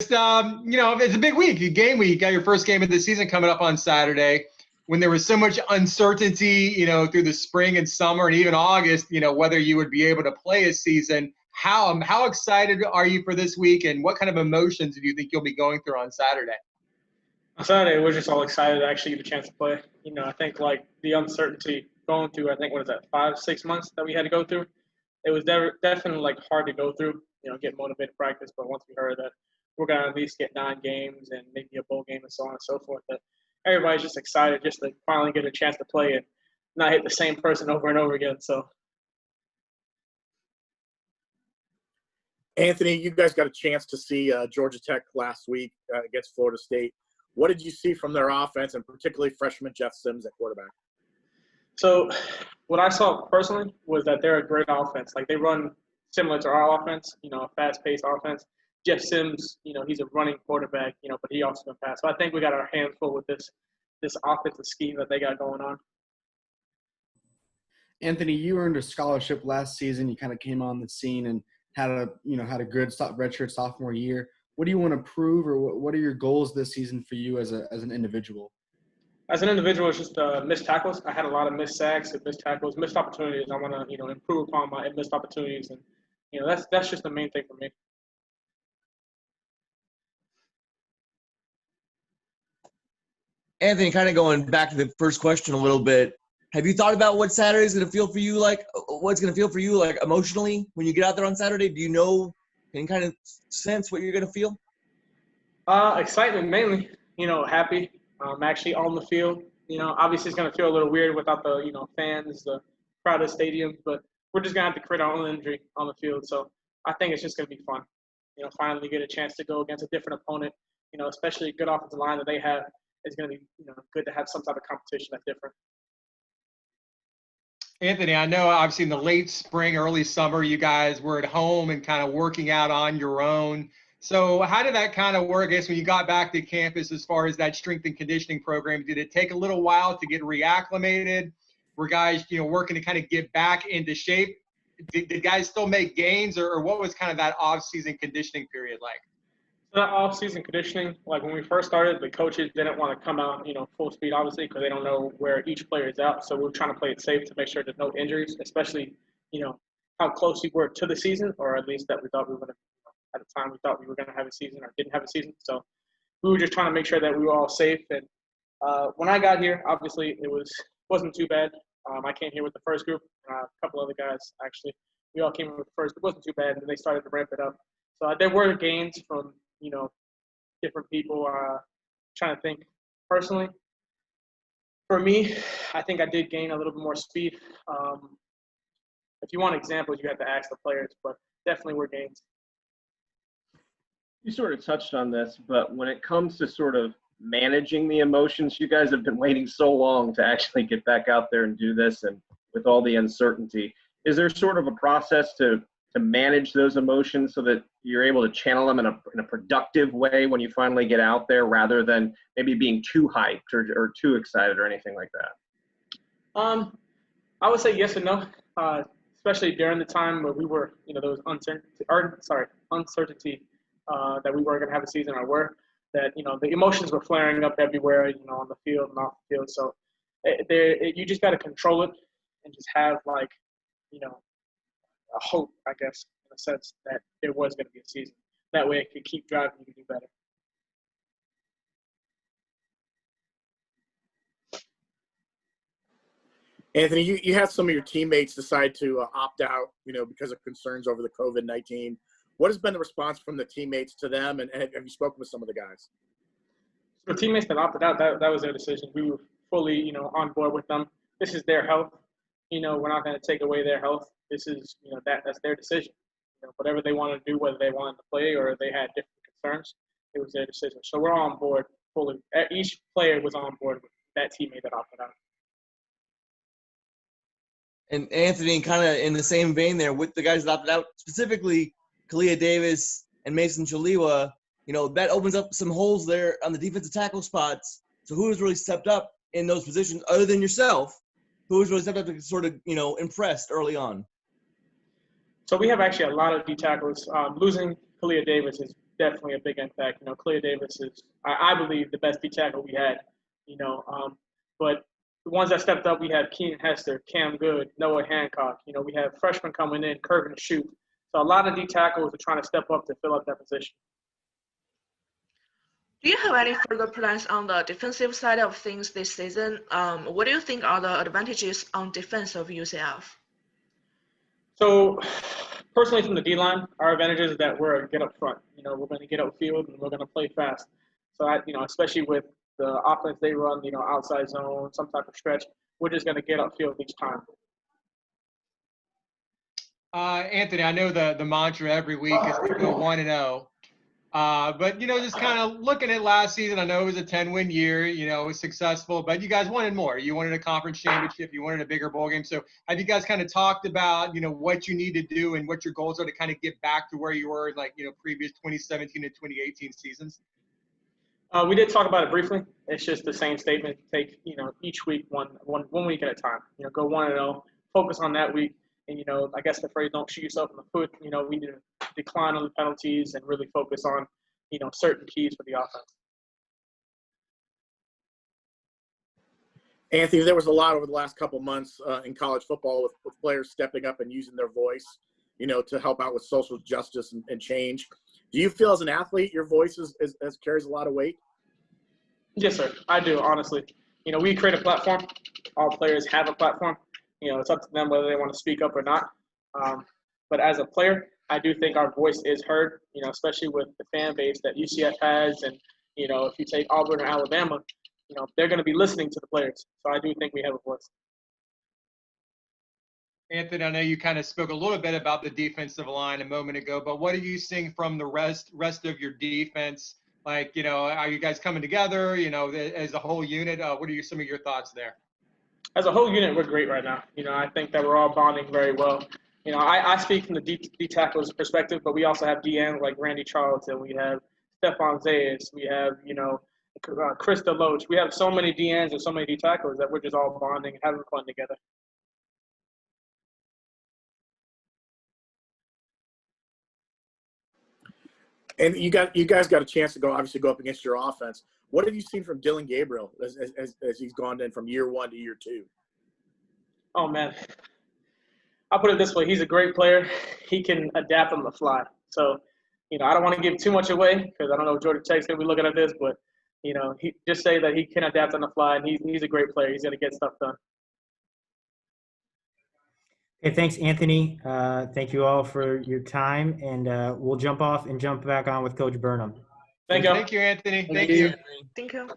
It's a big week, game week. You got your first game of the season coming up on Saturday. When there was so much uncertainty, through the spring and summer and even August, whether you would be able to play a season. How excited are you for this week, and what kind of emotions do you think you'll be going through on Saturday? On Saturday, we're just all excited to actually get a chance to play. I think like the uncertainty going through, I think, what is that, 5-6 months that we had to go through? It was definitely like hard to go through, get motivated practice. But once we heard that we're going to at least get 9 games and maybe a bowl game and so on and so forth, that everybody's just excited just to finally get a chance to play and not hit the same person over and over again. So, Anthony, you guys got a chance to see Georgia Tech last week against Florida State. What did you see from their offense, and particularly freshman Jeff Sims at quarterback? So what I saw personally was that they're a great offense. Like, they run similar to our offense, a fast-paced offense. Jeff Sims, he's a running quarterback, but he also can pass. So I think we got our hands full with this offensive scheme that they got going on. Anthony, you earned a scholarship last season. You kind of came on the scene and had a good redshirt sophomore year. What do you want to prove, or what are your goals this season for you as an individual? As an individual, it's just missed tackles. I had a lot of missed sacks and missed tackles, missed opportunities. I want to, improve upon my missed opportunities, and that's just the main thing for me. Anthony, kind of going back to the first question a little bit, have you thought about what Saturday's going to feel for you like? What's going to feel for you like emotionally when you get out there on Saturday? Do you know and kind of sense what you're going to feel? Excitement mainly. Happy. Actually on the field. Obviously it's going to feel a little weird without the fans, the crowded stadiums, but we're just going to have to create our own energy on the field. So I think it's just going to be fun. Finally get a chance to go against a different opponent. Especially a good offensive line that they have. It's going to be good to have some type of competition that's different. Anthony, I know obviously in the late spring, early summer, you guys were at home and kind of working out on your own. So how did that kind of work, I guess, when you got back to campus as far as that strength and conditioning program? Did it take a little while to get reacclimated? Were guys, working to kind of get back into shape? Did guys still make gains, or what was kind of that off-season conditioning period like? So that off-season conditioning, like when we first started, the coaches didn't want to come out, full speed, obviously, because they don't know where each player is out. So we're trying to play it safe to make sure there's no injuries, especially, how close we were to the season, or at least that we thought we were going to. At the time, we thought we were going to have a season or didn't have a season. So we were just trying to make sure that we were all safe. And when I got here, obviously, wasn't too bad. I came here with the first group. A couple other guys, actually. We all came here with the first. It wasn't too bad, and they started to ramp it up. So there were gains from, different people. Trying to think personally. For me, I think I did gain a little bit more speed. If you want examples, you have to ask the players, but definitely were gains. You sort of touched on this, but when it comes to sort of managing the emotions, you guys have been waiting so long to actually get back out there and do this, and with all the uncertainty, is there sort of a process to manage those emotions so that you're able to channel them in a productive way when you finally get out there, rather than maybe being too hyped or too excited or anything like that? I would say yes and no, especially during the time where we were, there was uncertainty that we weren't going to have a season, or were, that, the emotions were flaring up everywhere, on the field and off the field. So you just got to control it and just have, like, a hope, I guess, in a sense, that there was going to be a season. That way it could keep driving you to do better. Anthony, you had some of your teammates decide to opt out, because of concerns over the COVID-19. What has been the response from the teammates to them, and have you spoken with some of the guys? The teammates that opted out, that was their decision. We were fully, on board with them. This is their health. We're not going to take away their health. This is, that's their decision. Whatever they wanted to do, whether they wanted to play or they had different concerns, it was their decision. So we're on board fully. Each player was on board with that teammate that opted out. And Anthony, kind of in the same vein there, with the guys that opted out, specifically Kalia Davis and Mason Chaliwa, that opens up some holes there on the defensive tackle spots. So who has really stepped up in those positions other than yourself? Who has really stepped up to sort of, impressed early on? So we have actually a lot of D tackles. Losing Kalia Davis is definitely a big impact. Clea Davis is, I believe, the best D tackle we had. But the ones that stepped up, we had Keenan Hester, Cam Good, Noah Hancock. We have freshmen coming in, Curvin Shoot. So a lot of D tackles are trying to step up to fill up that position. Do you have any further plans on the defensive side of things this season? What do you think are the advantages on defense of UCF? So, personally, from the D line, our advantage is that we're a get up front. We're going to get upfield and we're going to play fast. So, especially with the offense they run, outside zone, some type of stretch, we're just going to get upfield each time. Anthony, I know the mantra every week is to go 1-0. But, just kind of looking at last season, I know it was a 10-win year, it was successful, but you guys wanted more. You wanted a conference championship. You wanted a bigger bowl game. So have you guys kind of talked about, what you need to do and what your goals are to kind of get back to where you were, previous 2017 to 2018 seasons? We did talk about it briefly. It's just the same statement. Take, each week, one week at a time. Go 1-0, focus on that week. And, I guess the phrase, don't shoot yourself in the foot. We need to decline on the penalties and really focus on, certain keys for the offense. Anthony, there was a lot over the last couple months in college football with players stepping up and using their voice, to help out with social justice and change. Do you feel as an athlete your voice is carries a lot of weight? Yes, sir. I do, honestly. We create a platform. All players have a platform. It's up to them whether they want to speak up or not. But as a player, I do think our voice is heard, especially with the fan base that UCF has. And, if you take Auburn or Alabama, they're going to be listening to the players. So I do think we have a voice. Anthony, I know you kind of spoke a little bit about the defensive line a moment ago, but what are you seeing from the rest of your defense? Like, are you guys coming together, as a whole unit? What are some of your thoughts there? As a whole unit, we're great right now. I think that we're all bonding very well. I speak from the D tackles perspective, but we also have DNs like Randy Charlton. We have Stephon Zayas. We have, Chris Deloach. We have so many DNs and so many D tackles that we're just all bonding and having fun together. And you guys got a chance to go up against your offense. What have you seen from Dylan Gabriel as he's gone in from year 1 to year 2? Oh, man. I'll put it this way. He's a great player. He can adapt on the fly. So, I don't want to give too much away because I don't know if Georgia Tech's going to be looking at this, but, he just say that he can adapt on the fly, and he's a great player. He's going to get stuff done. Okay, thanks, Anthony. Thank you all for your time, and we'll jump off and jump back on with Coach Burnham. Thank you. Thank you, Anthony. Thank you. Thank you.